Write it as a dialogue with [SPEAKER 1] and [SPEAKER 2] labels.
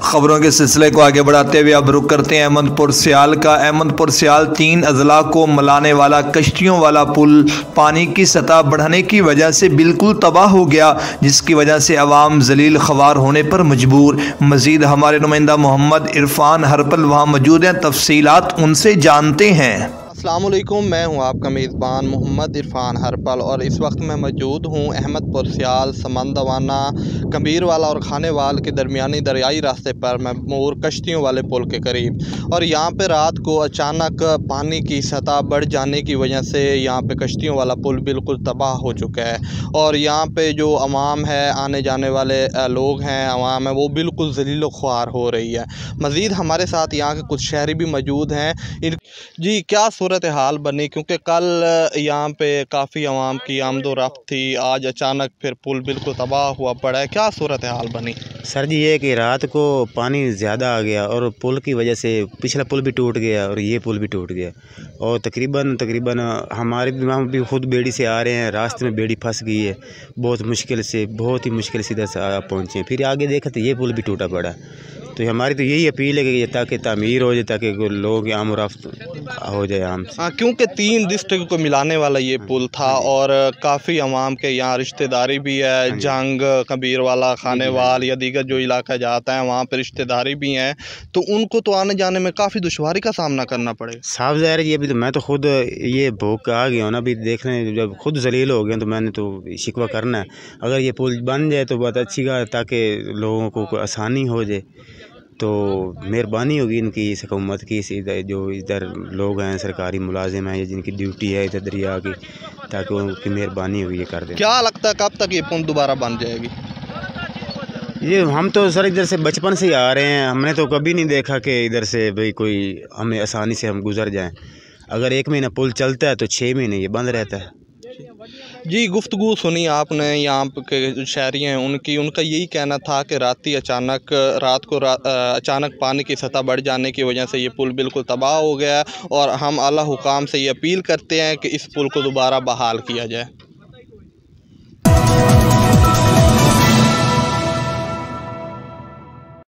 [SPEAKER 1] खबरों के सिलसिले को आगे बढ़ाते हुए अब रुक करते हैं अहमदपुर सियाल का। अहमदपुर सियाल 3 अजला को मिलाने वाला कश्तियों वाला पुल पानी की सतह बढ़ने की वजह से बिल्कुल तबाह हो गया, जिसकी वजह से अवाम जलील ख्वार होने पर मजबूर। मजीद हमारे नुमाइंदा मोहम्मद इरफान हरपल वहाँ मौजूद हैं, तफसीलात उनसे जानते हैं।
[SPEAKER 2] अस्सलाम वालेकुम, मैं हूं आपका मेज़बान मोहम्मद इरफान हरपल और इस वक्त मैं मौजूद हूं अहमदपुर सियाल, समंदवाना, कबीरवाला और खानेवाल के दरमियानी दरियाई रास्ते पर महमूर कश्तियों वाले पुल के करीब। और यहां पे रात को अचानक पानी की सतह बढ़ जाने की वजह से यहां पे कश्तियों वाला पुल बिल्कुल तबाह हो चुका है और यहां पे जो अवाम है, आने जाने वाले लोग हैं, अवाम है, वो बिल्कुल ज़लील ख्वार हो रही है। मज़ीद हमारे साथ यहाँ के कुछ शहरी भी मौजूद हैं। जी, क्या सूरत हाल बनी, क्योंकि कल यहाँ पे काफ़ी आवाम की आमदो रफ्त थी, आज अचानक फिर पुल बिल्कुल तबाह हुआ पड़ा है, क्या सूरत हाल बनी?
[SPEAKER 3] सर जी, ये कि रात को पानी ज़्यादा आ गया और पुल की वजह से पिछला पुल भी टूट गया और ये पुल भी टूट गया और तकरीबन हमारे हम भी खुद बेड़ी से आ रहे हैं, रास्ते में बेड़ी फंस गई है, बहुत ही मुश्किल से इधर से पहुँचे। फिर आगे देखा तो ये पुल भी टूटा पड़ा। तो हमारी तो यही अपील है कि ताकि तामीर हो जाए, ताकि लोग आम रफ्त हो जाए आम से।
[SPEAKER 2] हाँ, क्योंकि 3 डिस्ट्रिक्ट को मिलाने वाला ये पुल था और काफ़ी अवाम के यहाँ रिश्तेदारी भी है, जंग, कबीरवाला, खानेवाल या दीगर जो इलाका जाता है वहाँ पर रिश्तेदारी भी हैं, तो उनको तो आने जाने में काफ़ी दुश्वारी का सामना करना पड़ेगा।
[SPEAKER 3] साफ ज़ाहिर है, ये भी तो मैं तो खुद ये भूख आ गया हूँ ना, अभी देखने जब खुद जलील हो गए तो मैंने तो शिकवा करना है। अगर ये पुल बन जाए तो बहुत अच्छी बात, ताकि लोगों को आसानी हो जाए। तो मेहरबानी होगी इनकी, इस हुकूमत की, जो इधर लोग हैं, सरकारी मुलाजिम हैं या जिनकी ड्यूटी है इधर दरिया की, ताकि उनकी मेहरबानी होगी ये कर दें।
[SPEAKER 2] क्या लगता है कब तक ये पुल दोबारा बन जाएगी?
[SPEAKER 3] ये हम तो सर इधर से बचपन से ही आ रहे हैं, हमने तो कभी नहीं देखा कि इधर से भाई कोई हमें आसानी से हम गुजर जाएं। अगर 1 महीना पुल चलता है तो 6 महीने ये बंद रहता है।
[SPEAKER 2] जी, गुफ्तगू सुनी आपने यहाँ के जो शहरी हैं उनका यही कहना था कि रात को अचानक पानी की सतह बढ़ जाने की वजह से ये पुल बिल्कुल तबाह हो गया और हम आला हुकाम से ये अपील करते हैं कि इस पुल को दोबारा बहाल किया जाए।